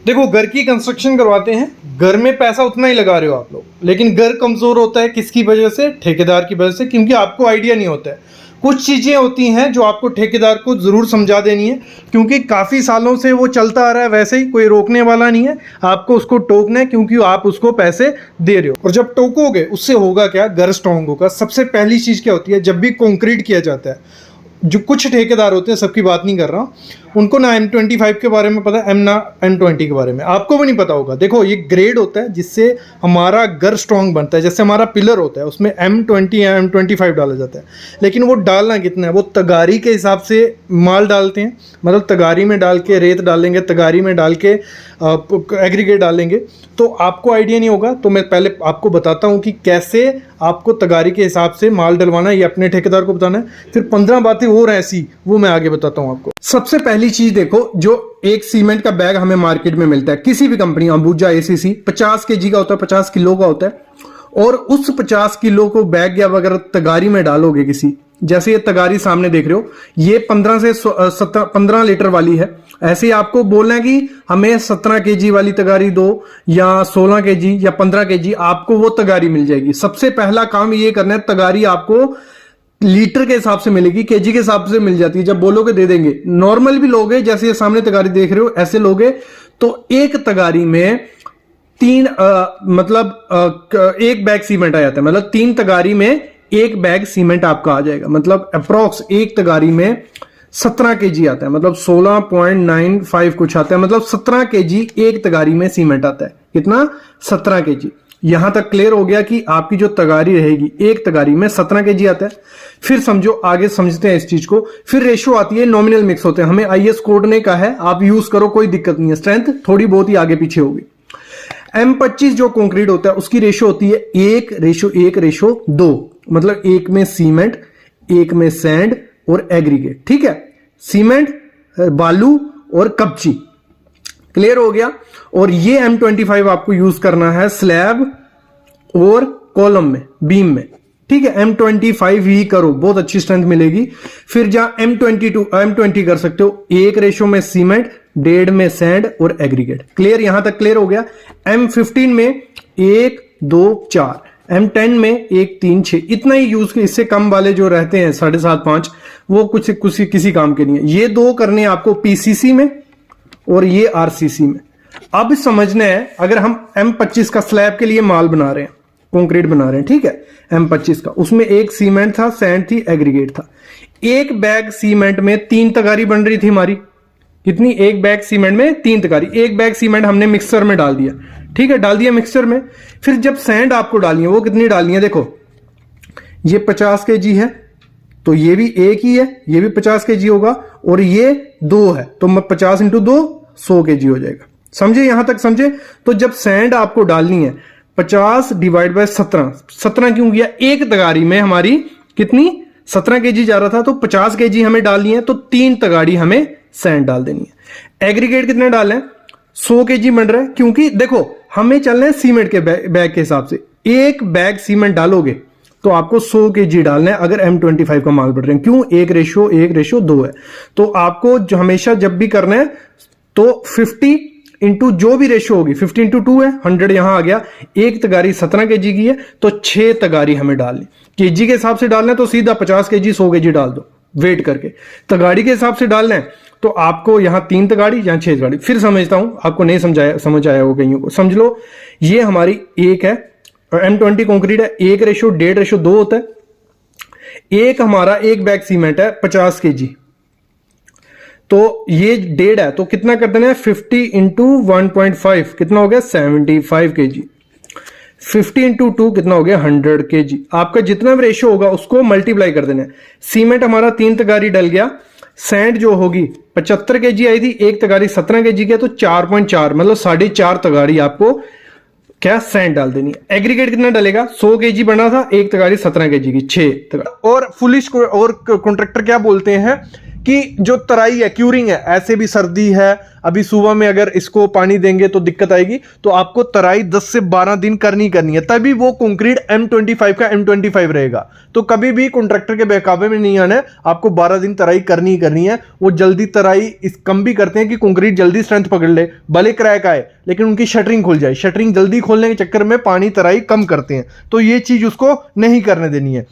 देखो, घर की कंस्ट्रक्शन करवाते हैं, घर में पैसा उतना ही लगा रहे हो आप लोग, लेकिन घर कमज़ोर होता है किसकी वजह से? ठेकेदार की वजह से, क्योंकि आपको आइडिया नहीं होता है। कुछ चीज़ें होती हैं जो आपको ठेकेदार को ज़रूर समझा देनी है, क्योंकि काफ़ी सालों से वो चलता आ रहा है, वैसे ही कोई रोकने वाला नहीं है। आपको उसको टोकना है, क्योंकि आप उसको पैसे दे रहे हो। और जब टोकोगे उससे होगा क्या? घर स्ट्रॉन्ग होगा। सबसे पहली चीज़ क्या होती है? जब भी कंक्रीट किया जाता है, जो कुछ ठेकेदार होते हैं, सबकी बात नहीं कर रहा हूँ, उनको ना M25 के बारे में पता है, ना M20 के बारे में। आपको भी नहीं पता होगा। देखो, ये ग्रेड होता है जिससे हमारा घर स्ट्रॉन्ग बनता है। जैसे हमारा पिलर होता है, उसमें M20 या M25 डाला जाता है, लेकिन वो डालना कितना है? वो तगारी के हिसाब से माल डालते हैं, मतलब तगारी में डाल के रेत डालेंगे, तगारी में डाल के एग्रीगेट डालेंगे। तो आपको आइडिया नहीं होगा, तो मैं पहले आपको बताता हूँ कि कैसे आपको तगारी के हिसाब से माल डलवाना है, ये अपने ठेकेदार को बताना है। फिर 15 बातें और ऐसी, वो मैं आगे बताता हूँ आपको। सबसे पहली चीज देखो, जो एक सीमेंट का बैग हमें मार्केट में मिलता है किसी भी कंपनी, अंबुजा, ACC, 50 kg का होता है, 50 किलो का होता है। और उस 50 किलो को बैग या वगैरह तगारी में डालोगे किसी, जैसे ये तगारी सामने देख रहे हो, ये 15 से 15 लीटर वाली है। ऐसे ही आपको बोलना है कि हमें 17 kg वाली तगारी दो, या 16 kg या 15 kg, आपको वो तगारी मिल जाएगी। सबसे पहला काम ये करना है, तगारी आपको लीटर के हिसाब से मिलेगी, केजी के हिसाब से मिल जाती है। जब बोलोगे दे देंगे। नॉर्मल भी लोगे, जैसे ये सामने तगारी देख रहे हो, ऐसे लोगे तो एक तगारी में एक बैग सीमेंट आ जाता है। मतलब 3 तगारी में एक बैग सीमेंट आपका आ जाएगा। मतलब अप्रोक्स एक तगारी में 17 kg आता है, मतलब 16.95 कुछ आता है। मतलब 17 kg एक तगारी में सीमेंट आता है। कितना? 17 kg। यहां तक क्लियर हो गया कि आपकी जो तगारी रहेगी, एक तगारी में 17 kg आता है। फिर समझो, आगे समझते हैं इस चीज को। फिर रेशो आती है, नॉमिनल मिक्स होते हैं। हमें IS कोड ने कहा है, आप यूज करो, कोई दिक्कत नहीं है। स्ट्रेंथ थोड़ी बहुत ही आगे पीछे होगी। M25 जो कंक्रीट होता है, उसकी रेशो होती है 1:1:2। मतलब एक में सीमेंट, एक में सैंड और एग्रीगेट। ठीक है, सीमेंट, बालू और कपची। क्लियर हो गया। और ये M25 आपको यूज करना है स्लैब और कॉलम में, बीम में। ठीक है, M25 ही करो, बहुत अच्छी स्ट्रेंथ मिलेगी। फिर जहां M20 कर सकते हो, 1 रेशो में सीमेंट, 1.5 में सैंड और एग्रीगेट। क्लियर? यहां तक क्लियर हो गया। M15 में 1, 2, 4, M10 में 1, 3, 6, इतना ही यूज। इससे कम वाले जो रहते हैं 7.5, 5, वो कुछ किसी काम के नहीं है। ये 2 करने आपको PCC में और ये RCC में। अब समझना है, अगर हम M25 का स्लैब के लिए माल बना रहे हैं, कंक्रीट बना रहे हैं, ठीक है, M25 का, उसमें एक सीमेंट था, सैंड थी, एग्रीगेट था। एक बैग सीमेंट में 3 तगारी बन रही थी हमारी। कितनी? एक बैग सीमेंट में 3 तगारी। एक बैग सीमेंट हमने मिक्सर में डाल दिया। ठीक है, डाल दिया मिक्सर में। फिर जब सैंड आपको डालनी है, वो कितनी डालनी है? देखो, ये 50 kg है, तो ये भी एक ही है, ये भी 50 kg होगा, और ये 2 है, तो 50 × 2 100 kg हो जाएगा। समझे? यहां तक समझे? तो जब सैंड आपको डालनी है, 50 / 17, 17 क्यों किया? एक तगारी में हमारी कितनी? 17 kg जा रहा था, तो 50 kg हमें डालनी है, तो 3 तगारी हमें सैंड डाल देनी है। एग्रीगेट कितने डालें? 100 kg बन रहा है, क्योंकि देखो हमें चलना है सीमेंट के बैग के हिसाब से। एक बैग सीमेंट डालोगे तो आपको 100 kg डालना है, अगर M25 का माल बढ़ रहे हैं। क्यों? 1:1:2 है। तो आपको जो हमेशा जब भी करना है, तो 50 इंटू जो भी रेशो होगी, 50 × 2 है, 100 यहां आ गया। एक तगारी 17 kg की है, तो 6 तगारी हमें डालनी। केजी के हिसाब से डालना है तो सीधा 50 kg 100 kg डाल दो, वेट करके। तगाड़ी के हिसाब से डालना है तो आपको यहां 3 तगाड़ी, यहां 6 तगाड़ी। फिर समझता हूं, आपको नहीं समझ आया हो कईयों को। समझ लो, ये हमारी एक है, M20 कंक्रीट है, 1:1:2 होता है। एक हमारा एक बैग सीमेंट है 50 kg, तो ये 1.5 है, तो कितना कर देना है? 50 × 1.5 कितना हो गया? 75 kg। 50 × 2 कितना हो गया? 100 kg। आपका जितना भी रेशो होगा उसको मल्टीप्लाई कर देना है। सीमेंट हमारा 3 तगारी डल गया। सैंड जो होगी 75 kg आई थी, एक तगारी 17 kg की, तो 4.4 मतलब 4.5 तगारी आपको क्या सैंड डाल देनी है। एग्रीगेट कितना डलेगा? 100 kg बना था, एक तगारी 17 kg की, 6 तगारी। और फुलिश और कॉन्ट्रैक्टर क्या बोलते हैं कि जो तराई है, क्यूरिंग है, ऐसे भी सर्दी है, अभी सुबह में अगर इसको पानी देंगे तो दिक्कत आएगी, तो आपको तराई 10 से 12 दिन करनी है, तभी वो कंक्रीट M25 का M25 रहेगा। तो कभी भी कॉन्ट्रैक्टर के बहकावे में नहीं आना है, आपको 12 दिन तराई करनी है। वो जल्दी तराई इस कम भी करते हैं कि कंक्रीट जल्दी स्ट्रेंथ पकड़ ले, भले क्रैक आए लेकिन उनकी शटरिंग खुल जाए। शटरिंग जल्दी खोलने के चक्कर में पानी तराई कम करते हैं, तो ये चीज उसको नहीं करने देनी है।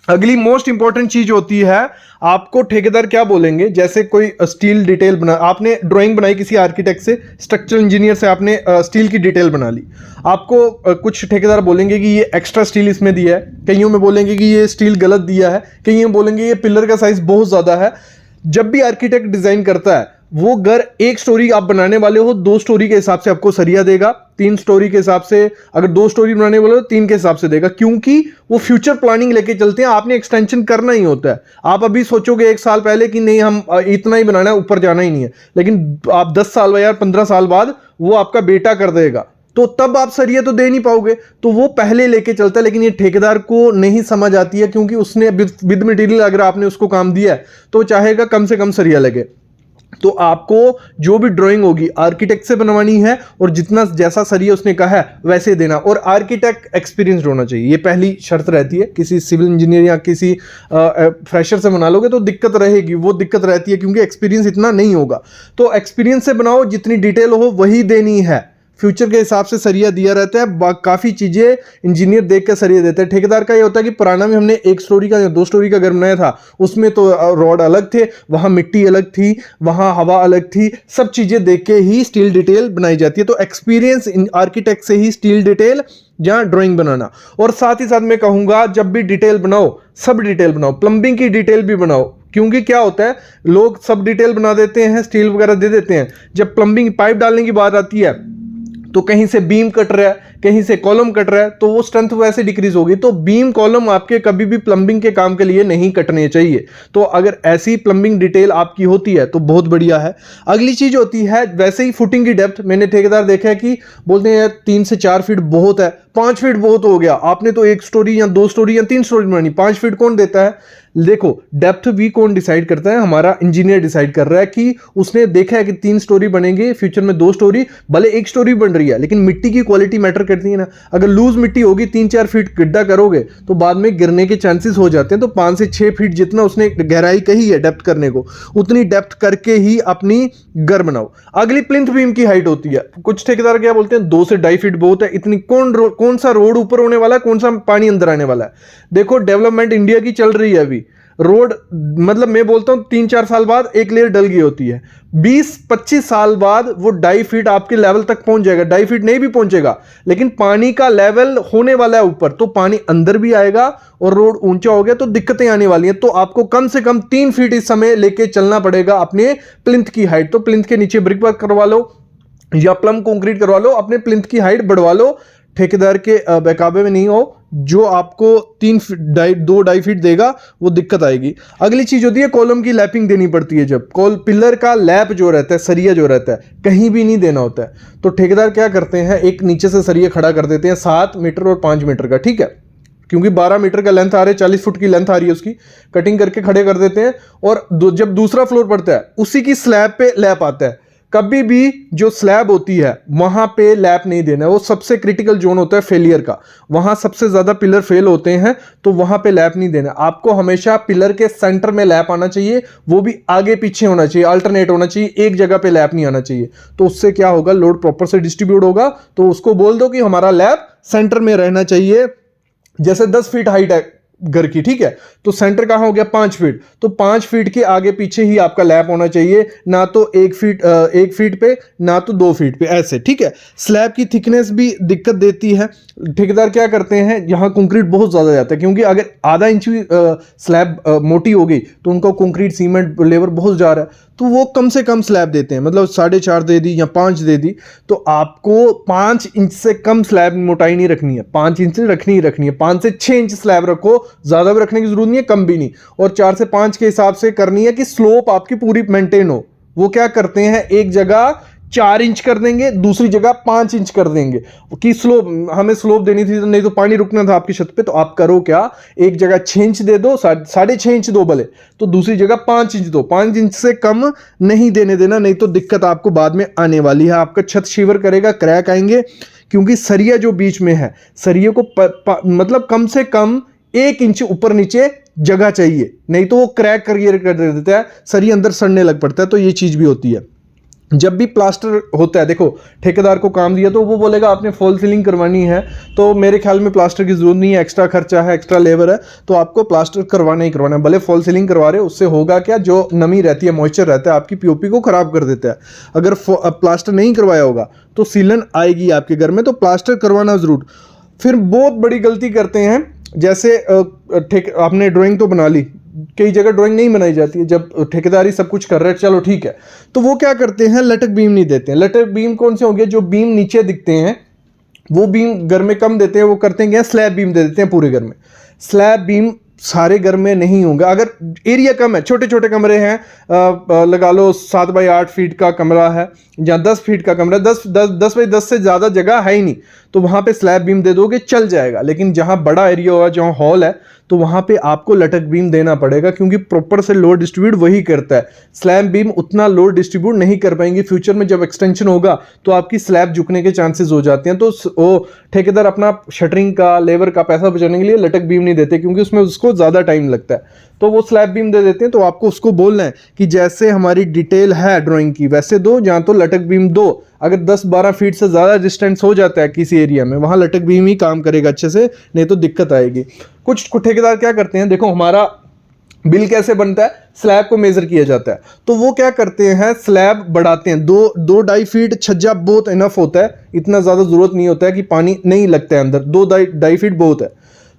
अगली मोस्ट इंपॉर्टेंट चीज होती है, आपको ठेकेदार क्या बोलेंगे, जैसे कोई स्टील डिटेल बना, आपने ड्राइंग बनाई किसी आर्किटेक्ट से, स्ट्रक्चरल इंजीनियर से आपने स्टील की डिटेल बना ली, आपको कुछ ठेकेदार बोलेंगे कि ये एक्स्ट्रा स्टील इसमें दिया है, कईयों में बोलेंगे कि ये स्टील गलत दिया है, कईयों में बोलेंगे ये पिलर का साइज बहुत ज्यादा है। जब भी आर्किटेक्ट डिजाइन करता है, वो घर एक स्टोरी आप बनाने वाले हो, 2 स्टोरी के हिसाब से आपको सरिया देगा, 3 स्टोरी के हिसाब से, अगर 2 स्टोरी बनाने वाले हो 3 के हिसाब से देगा, क्योंकि वो फ्यूचर प्लानिंग लेके चलते हैं। आपने एक्सटेंशन करना ही होता है। आप अभी सोचोगे 1 साल पहले कि नहीं हम इतना ही बनाना है, ऊपर जाना ही नहीं है, लेकिन आप 10 साल या 15 साल बाद वो आपका बेटा कर देगा, तो तब आप सरिया तो दे नहीं पाओगे, तो वो पहले लेके चलता है। लेकिन ये ठेकेदार को नहीं समझ आती है, क्योंकि उसने विद मटेरियल अगर आपने उसको काम दिया है तो चाहेगा कम से कम सरिया लगे। तो आपको जो भी ड्राइंग होगी आर्किटेक्ट से बनवानी है, और जितना जैसा सरिया उसने कहा है वैसे देना, और आर्किटेक्ट एक्सपीरियंस्ड होना चाहिए, ये पहली शर्त रहती है। किसी सिविल इंजीनियर या किसी फ्रेशर से बना लोगे तो दिक्कत रहेगी, वो दिक्कत रहती है क्योंकि एक्सपीरियंस इतना नहीं होगा। तो एक्सपीरियंस से बनाओ, जितनी डिटेल हो वही देनी है। फ्यूचर के हिसाब से सरिया दिया रहता है, काफ़ी चीज़ें इंजीनियर देख के सरिया देते हैं। ठेकेदार का ये होता है कि पुराना में हमने 1 स्टोरी का या 2 स्टोरी का घर बनाया था, उसमें तो रॉड अलग थे, वहाँ मिट्टी अलग थी, वहाँ हवा अलग थी, सब चीज़ें देख के ही स्टील डिटेल बनाई जाती है। तो एक्सपीरियंस आर्किटेक्ट से ही स्टील डिटेल या ड्राइंग बनाना। और साथ ही साथ मैं कहूँगा, जब भी डिटेल बनाओ सब डिटेल बनाओ, प्लम्बिंग की डिटेल भी बनाओ, क्योंकि क्या होता है लोग सब डिटेल बना देते हैं, स्टील वगैरह दे देते हैं, जब प्लम्बिंग पाइप डालने की बात आती है तो कहीं से बीम कट रहा है, कहीं से कॉलम कट रहा है, तो वो स्ट्रेंथ वैसे डिक्रीज होगी। तो बीम कॉलम आपके कभी भी प्लम्बिंग के काम के लिए नहीं कटने चाहिए। तो अगर ऐसी प्लम्बिंग डिटेल आपकी होती है तो बहुत बढ़िया है। अगली चीज होती है वैसे ही फुटिंग की डेप्थ। मैंने ठेकेदार देखा है कि बोलते हैं यार 3 से 4 फीट बहुत है, 5 फीट बहुत हो गया, आपने तो 1 स्टोरी या 2 स्टोरी या 3 स्टोरी बनानी, 5 फीट कौन देता है? देखो डेप्थ भी कौन डिसाइड करता है? हमारा इंजीनियर डिसाइड कर रहा है कि उसने देखा है कि 3 स्टोरी बनेंगे, फ्यूचर में 2 स्टोरी, भले 1 स्टोरी बन रही है, लेकिन मिट्टी की क्वालिटी मैटर करती है ना। अगर लूज मिट्टी होगी, 3-4 फीट गड्ढा करोगे तो बाद में गिरने के चांसेस हो जाते हैं। तो 5 से 6 फीट जितना उसने गहराई कही है डेप्थ करने को, उतनी डेप्थ करके ही अपनी घर बनाओ। अगली प्लिंथ बीम की हाइट होती है। कुछ ठेकेदार क्या बोलते हैं 2 से 2.5 फीट बहुत है, इतनी कौन सा रोड ऊपर होने वाला है, कौन सा पानी अंदर आने वाला है। देखो डेवलपमेंट इंडिया की चल रही है अभी, रोड मतलब मैं बोलता हूं 3-4 साल बाद एक लेयर डल गई होती है, 20-25 साल बाद वो 2.5 फीट आपके लेवल तक पहुंच जाएगा। 2.5 फीट नहीं भी पहुंचेगा, लेकिन पानी का लेवल होने वाला है ऊपर, तो पानी अंदर भी आएगा और रोड ऊंचा हो गया तो दिक्कतें आने वाली हैं। तो आपको कम से कम 3 फीट इस समय लेके चलना पड़ेगा अपने प्लिंथ की हाइट। तो प्लिंथ के नीचे ब्रिक वर्क करवा लो या प्लम कंक्रीट करवा लो, अपने प्लिंथ की हाइट बढ़वा लो, ठेकेदार के बहकावे में नहीं हो। जो आपको 2-2.5 फीट देगा वो दिक्कत आएगी। अगली चीज होती है कॉलम की लैपिंग देनी पड़ती है। जब पिलर का लैप जो रहता है, सरिया जो रहता है, कहीं भी नहीं देना होता है, तो ठेकेदार क्या करते हैं, एक नीचे से सरिया खड़ा कर देते हैं 7 मीटर और 5 मीटर का, ठीक है, क्योंकि 12 मीटर का लेंथ आ रहा है, 40 फुट की लेंथ आ रही है, उसकी कटिंग करके खड़े कर देते हैं। और जब दूसरा फ्लोर पड़ता है उसी की स्लैब पे लैप आता है। कभी भी जो स्लैब होती है वहां पे लैप नहीं देना है, वो सबसे क्रिटिकल जोन होता है फेलियर का, वहां सबसे ज्यादा पिलर फेल होते हैं, तो वहां पे लैप नहीं देना। आपको हमेशा पिलर के सेंटर में लैप आना चाहिए, वो भी आगे पीछे होना चाहिए, अल्टरनेट होना चाहिए, एक जगह पे लैप नहीं आना चाहिए। तो उससे क्या होगा, लोड प्रॉपर से डिस्ट्रीब्यूट होगा। तो उसको बोल दो कि हमारा लैप सेंटर में रहना चाहिए। जैसे 10 फीट हाइट है घर की, ठीक है, तो सेंटर कहां हो गया 5 फीट, तो 5 फीट के आगे पीछे ही आपका लैप होना चाहिए, ना तो 1 फीट पे, ना तो 2 फीट पे, ऐसे, ठीक है। स्लैब की थिकनेस भी दिक्कत देती है। ठेकेदार क्या करते हैं, यहां कंक्रीट बहुत ज्यादा जाता है, क्योंकि अगर आधा इंच भी स्लैब मोटी हो गई तो उनका कंक्रीट सीमेंट लेबर बहुत जा रहा है, तो वो कम से कम स्लैब देते हैं, मतलब 4.5 दे दी या 5 दे दी। तो आपको 5 इंच से कम स्लैब मोटाई नहीं रखनी है, 5 इंच रखनी ही रखनी है। 5 से 6 इंच स्लैब रखो, ज्यादा भी रखने की जरूरत नहीं है, कम भी नहीं। और 4 से 5 के हिसाब से करनी है कि स्लोप आपकी पूरी मेंटेन हो। वो क्या करते हैं, एक जगह 4 इंच कर देंगे, दूसरी जगह 5 इंच कर देंगे कि स्लोप, हमें स्लोप देनी थी, नहीं तो पानी रुकना था आपकी छत पे। तो आप करो क्या, एक जगह 6 इंच दे दो, 6.5 इंच दो भले, तो दूसरी जगह 5 इंच दो। 5 इंच से कम नहीं देने देना, नहीं तो दिक्कत आपको बाद में आने वाली है। आपका छत शिवर करेगा, क्रैक आएंगे, क्योंकि सरिया जो बीच में है, सरिये को मतलब कम से कम 1 इंच ऊपर नीचे जगह चाहिए, नहीं तो वो क्रैक कर देता है, सरिया अंदर सड़ने लग पड़ता है। तो ये चीज भी होती है। जब भी प्लास्टर होता है, देखो ठेकेदार को काम दिया तो वो बोलेगा आपने फॉल सीलिंग करवानी है, तो मेरे ख्याल में प्लास्टर की जरूरत नहीं है, एक्स्ट्रा खर्चा है, एक्स्ट्रा लेबर है, तो आपको प्लास्टर करवाना ही करवाना है। भले फॉल सीलिंग करवा रहे हो, उससे होगा क्या, जो नमी रहती है, मॉइस्चर रहता है, आपकी पीओपी को खराब कर देता है। अगर प्लास्टर नहीं करवाया होगा तो सीलन आएगी आपके घर में, तो प्लास्टर करवाना जरूर। फिर बहुत बड़ी गलती करते हैं, जैसे आपने ड्राइंग तो बना ली, कई जगह ड्राइंग नहीं बनाई जाती है, जब ठेकेदारी सब कुछ कर रहे हैं, चलो ठीक है, तो वो क्या करते हैं, लटक बीम नहीं देते हैं। लटक बीम कौन से होंगे, जो बीम नीचे दिखते हैं वो बीम घर में कम देते हैं, वो करते हैं स्लैब बीम दे देते हैं पूरे घर में। स्लैब बीम सारे घर में नहीं होगा, अगर एरिया कम है, छोटे छोटे कमरे हैं, लगा लो 7 बाई 8 फीट का कमरा है या 10 फीट का कमरा, 10 बाई 10 से ज़्यादा जगह है ही नहीं, तो वहाँ पे स्लैब बीम दे दोगे चल जाएगा। लेकिन जहाँ बड़ा एरिया होगा, जहाँ हॉल है, तो वहाँ पे आपको लटक बीम देना पड़ेगा, क्योंकि प्रॉपर से लोड डिस्ट्रीब्यूट वही करता है। स्लैब बीम उतना लोड डिस्ट्रीब्यूट नहीं कर पाएंगे। फ्यूचर में जब एक्सटेंशन होगा तो आपकी स्लैब झुकने के चांसेस हो जाते हैं। तो वो ठेकेदार अपना शटरिंग का, लेबर का पैसा बचाने के लिए लटक बीम नहीं देते, क्योंकि उसमें उसको ज़्यादा टाइम लगता है, तो वो स्लैब बीम दे देते हैं। तो आपको उसको बोलना है कि जैसे हमारी डिटेल है ड्राइंग की वैसे दो, जहाँ तो लटक बीम दो। अगर 10-12 फीट से ज़्यादा डिस्टेंस हो जाता है किसी एरिया में, वहाँ लटक बीम ही काम करेगा अच्छे से, नहीं तो दिक्कत आएगी। कुछ ठेकेदार क्या करते हैं, देखो हमारा बिल कैसे बनता है, स्लैब को मेजर किया जाता है, तो वो क्या करते हैं, स्लैब बढ़ाते हैं। 2-2.5 फीट छज्जा बहुत इनफ होता है, इतना ज़्यादा ज़रूरत नहीं होता है कि पानी नहीं लगता है अंदर, 2-2.5 फीट बहुत है।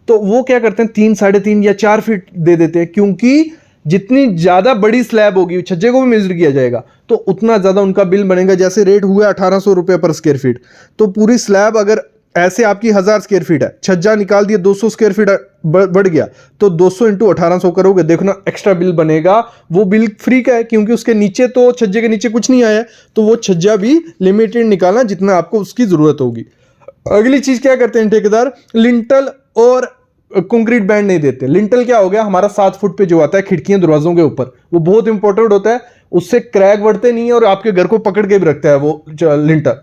तो वो क्या करते हैं 3-3.5 या 4 फीट दे देते हैं, क्योंकि जितनी ज़्यादा बड़ी स्लैब होगी, छज्जे को भी मेजर किया जाएगा, तो उतना ज़्यादा उनका बिल बनेगा। जैसे रेट हुआ 1800 रुपये पर स्क्वायर फीट, तो पूरी स्लैब अगर ऐसे आपकी 1000 स्क्वायर फीट है, छज्जा निकाल दिया 200 स्क्वायर फीट बढ़ गया, तो 200 × 1800 करोगे, देखो ना एक्स्ट्रा बिल बनेगा। वो बिल फ्री का है, क्योंकि उसके नीचे तो छज्जे के नीचे कुछ नहीं आया, तो वो छज्जा भी लिमिटेड निकालना जितना आपको उसकी ज़रूरत होगी। अगली चीज़ क्या करते हैं ठेकेदार, लिंटल और कंक्रीट बैंड नहीं देते। लिंटल क्या हो गया, हमारा 7 फुट पे जो आता है खिड़कियां दरवाजों के ऊपर, वो बहुत इंपॉर्टेंट होता है, उससे क्रैक बढ़ते नहीं है और आपके घर को पकड़ के भी रखता है वो लिंटल।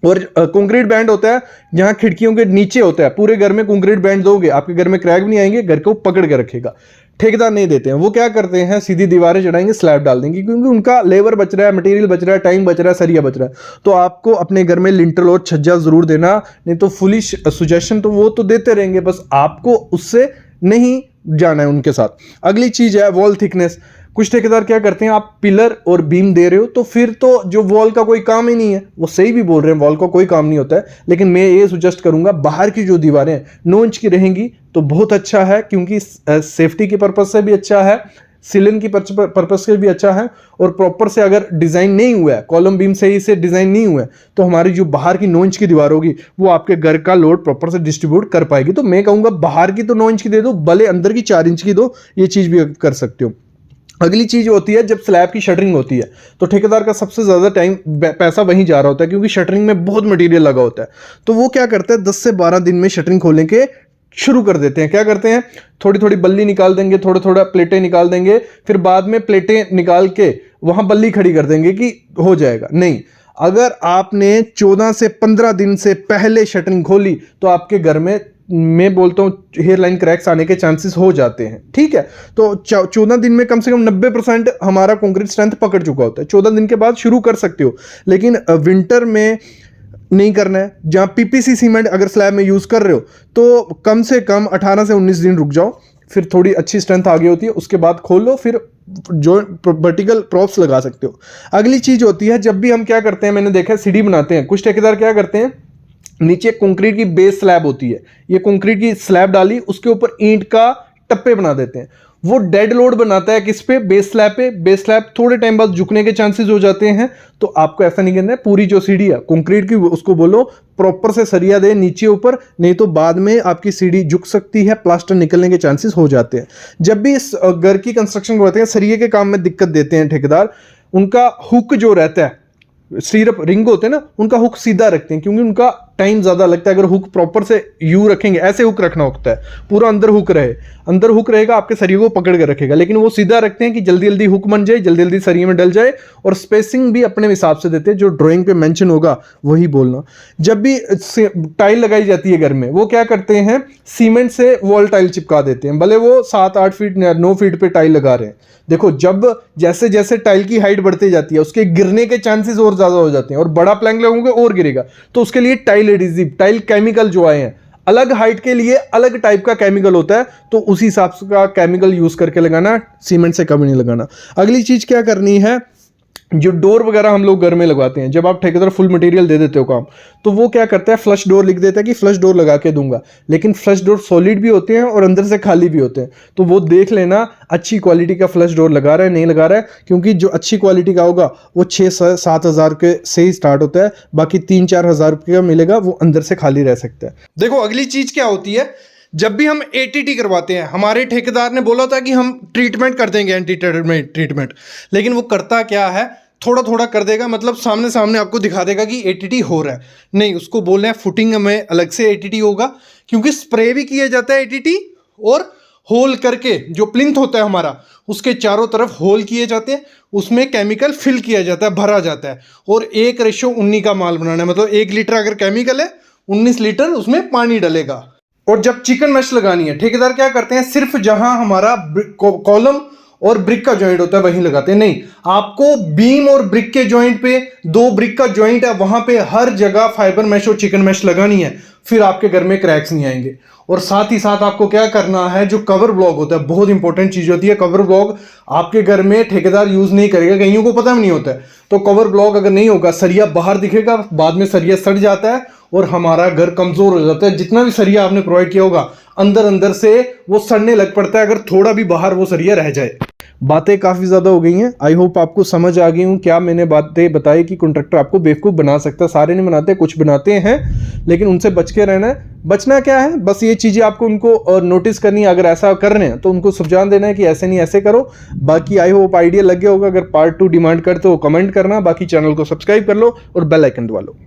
और कंक्रीट बैंड होता है जहां खिड़कियों के नीचे होता है, पूरे घर में कंक्रीट बैंड दोगे आपके घर में क्रैक भी नहीं आएंगे, घर को पकड़ के रखेगा। ठेकेदार नहीं देते हैं, वो क्या करते हैं सीधी दीवारें चढ़ाएंगे, स्लैब डाल देंगे, क्योंकि उनका लेबर बच रहा है, मटेरियल बच रहा है, टाइम बच रहा है, सरिया बच रहा है। तो आपको अपने घर में लिंटल और छज्जा जरूर देना, नहीं तो फुली सुजेशन तो वो तो देते रहेंगे, बस आपको उससे नहीं जाना है उनके साथ। अगली चीज है वॉल थिकनेस। कुछ ठेकेदार क्या करते हैं, आप पिलर और बीम दे रहे हो तो फिर तो जो वॉल का कोई काम ही नहीं है, वो सही भी बोल रहे हैं, वॉल का कोई काम नहीं होता है, लेकिन मैं ये सुजेस्ट करूंगा बाहर की जो दीवारें 9 इंच की रहेंगी तो बहुत अच्छा है, क्योंकि सेफ्टी के पर्पज से भी अच्छा है, सीलन की पर्पज से भी अच्छा है, और प्रॉपर से अगर डिजाइन नहीं हुआ है, कॉलम बीम सही से डिजाइन नहीं हुआ है, तो हमारी जो बाहर की 9 इंच की दीवार होगी वो आपके घर का लोड प्रॉपर से डिस्ट्रीब्यूट कर पाएगी। तो मैं कहूंगा बाहर की तो 9 इंच की दे दो, भले अंदर की 4 इंच की दो, ये चीज भी कर सकते हो। अगली चीज होती है जब स्लैब की शटरिंग होती है, तो ठेकेदार का सबसे ज्यादा टाइम पैसा वहीं जा रहा होता है, क्योंकि शटरिंग में बहुत मटेरियल लगा होता है। तो वो क्या करते हैं 10 से 12 दिन में शटरिंग खोलने के शुरू कर देते हैं। क्या करते हैं, थोड़ी थोड़ी बल्ली निकाल देंगे, थोड़ा थोड़ा प्लेटें निकाल देंगे, फिर बाद में प्लेटें निकाल के वहां बल्ली खड़ी कर देंगे कि हो जाएगा। नहीं, अगर आपने 14 से 15 दिन से पहले शटरिंग खोली तो आपके घर में, मैं बोलता हूँ, हेयर लाइन क्रैक्स आने के चांसेस हो जाते हैं। ठीक है, तो 14 दिन में कम से कम 90% हमारा कंक्रीट स्ट्रेंथ पकड़ चुका होता है। 14 दिन के बाद शुरू कर सकते हो, लेकिन विंटर में नहीं करना है। जहाँ पीपीसी सीमेंट अगर स्लैब में यूज कर रहे हो तो कम से कम 18 से 19 दिन रुक जाओ, फिर थोड़ी अच्छी स्ट्रेंथ आ गई होती है, उसके बाद खोल लो, फिर जो वर्टिकल प्रॉप्स लगा सकते हो। अगली चीज होती है, जब भी हम क्या करते हैं, मैंने देखा है सीढ़ी बनाते हैं, कुछ ठेकेदार क्या करते हैं, नीचे कंक्रीट की बेस स्लैब होती है, ये कंक्रीट की स्लैब डाली, उसके ऊपर ईंट का टप्पे बना देते हैं। वो डेड लोड बनाता है किस पे, बेस स्लैब पे। बेस स्लैब थोड़े टाइम बाद झुकने के चांसेस हो जाते हैं, तो आपको ऐसा नहीं करना है। पूरी जो सीढ़ी है कंक्रीट की, उसको बोलो प्रॉपर से सरिया दे नीचे ऊपर, नहीं तो बाद में आपकी सीढ़ी झुक सकती है, प्लास्टर निकलने के चांसेस हो जाते हैं। जब भी इस घर की कंस्ट्रक्शन करते हैं, सरिये के काम में दिक्कत देते हैं ठेकेदार, उनका हुक जो रहता है स्टीरअप रिंग होते हैं ना, उनका हुक सीधा रखते हैं क्योंकि उनका टाइम ज्यादा लगता है। अगर हुक प्रॉपर से यू रखेंगे, ऐसे हुक रखना होता है, पूरा अंदर हुक रहे, अंदर हुक रहेगा, आपके सरिये को पकड़ कर रखेगा। लेकिन वो सीधा रखते हैं कि जल्दी जल्दी हुक बन जाए, जल्दी जल्दी सरिये में डल जाए। और स्पेसिंग भी अपने हिसाब से देते हैं, जो ड्राइंग पे मेंशन होगा वही बोलना। जब भी टाइल लगाई जाती है घर में, वो क्या करते हैं, सीमेंट से वॉल टाइल चिपका देते हैं, भले वो 7-8 फीट 9 फीट पे टाइल लगा रहे हैं। देखो, जब जैसे जैसे टाइल की हाइट बढ़ती जाती है, उसके गिरने के चांसेस और ज्यादा हो जाते हैं, और बड़ा प्लैंक लगोगे और गिरेगा। तो उसके लिए टाइल एडिसिव, टाइल केमिकल जो आए हैं, अलग हाइट के लिए अलग टाइप का केमिकल होता है, तो उसी हिसाब से का केमिकल यूज करके लगाना, सीमेंट से कभी नहीं लगाना। अगली चीज क्या करनी है, जो डोर वगैरह हम लोग घर में लगवाते हैं, जब आप ठेकेदार फुल मटेरियल दे देते हो काम, तो वो क्या करता है, फ्लश डोर लिख देता है कि फ्लश डोर लगा के दूंगा। लेकिन फ्लश डोर सॉलिड भी होते हैं और अंदर से खाली भी होते हैं, तो वो देख लेना अच्छी क्वालिटी का फ्लश डोर लगा रहा है नहीं लगा रहा है, क्योंकि जो अच्छी क्वालिटी का होगा वो 6-7 हज़ार के से ही स्टार्ट होता है, बाकी 3-4 हज़ार रुपये का मिलेगा, वो अंदर से खाली रह सकता है। देखो, अगली चीज क्या होती है, जब भी हम एटीटी करवाते हैं, हमारे ठेकेदार ने बोला था कि हम ट्रीटमेंट कर देंगे, एंटी टर्मिट ट्रीटमेंट, लेकिन वो करता क्या है, थोड़ा थोड़ा कर देगा, मतलब सामने सामने आपको दिखा देगा कि एटीटी हो रहा है। नहीं, उसको बोल रहे हैं फुटिंग में अलग से एटीटी होगा, क्योंकि स्प्रे भी किया जाता है एटीटी, और होल करके जो प्लिंथ होता है हमारा, उसके चारों तरफ होल किए जाते हैं, उसमें केमिकल फिल किया जाता है, भरा जाता है, और 1:19 का माल बनाना है। मतलब 1 लीटर अगर केमिकल है, 19 लीटर उसमें पानी डलेगा। और जब चिकन मैश लगानी है, ठेकेदार क्या करते हैं, सिर्फ जहां हमारा कॉलम और ब्रिक का जॉइंट होता है वहीं लगाते हैं। नहीं, आपको बीम और ब्रिक के जॉइंट पे, 2 ब्रिक का जॉइंट है वहां पे हर जगह फाइबर मैश और चिकन मैश लगानी है, फिर आपके घर में क्रैक्स नहीं आएंगे। और साथ ही साथ आपको क्या करना है, जो कवर ब्लॉक होता है, बहुत इंपॉर्टेंट चीज होती है। कवर ब्लॉक आपके घर में ठेकेदार यूज नहीं करेगा, कईयों को पता भी नहीं होता है। तो कवर ब्लॉक अगर नहीं होगा, सरिया बाहर दिखेगा, बाद में सरिया सड़ जाता है और हमारा घर कमजोर हो जाता है। जितना भी सरिया आपने प्रोवाइड किया होगा, अंदर अंदर से वो सड़ने लग पड़ता है, अगर थोड़ा भी बाहर वो सरिया रह जाए। बातें काफ़ी ज़्यादा हो गई हैं, आई होप आपको समझ आ गई हूँ क्या मैंने बातें बताई कि कॉन्ट्रैक्टर आपको बेवकूफ़ बना सकता है। सारे नहीं बनाते, कुछ बनाते हैं, लेकिन उनसे बच के रहना है। बचना क्या है, बस ये चीज़ें आपको उनको नोटिस करनी है। अगर ऐसा कर रहे हैं तो उनको सुझाव देना है कि ऐसे नहीं ऐसे करो। बाकी आई होप आइडिया लग गया होगा। अगर पार्ट 2 डिमांड करते हो कमेंट करना, बाकी चैनल को सब्सक्राइब कर लो और बेल आइकन दबा लो।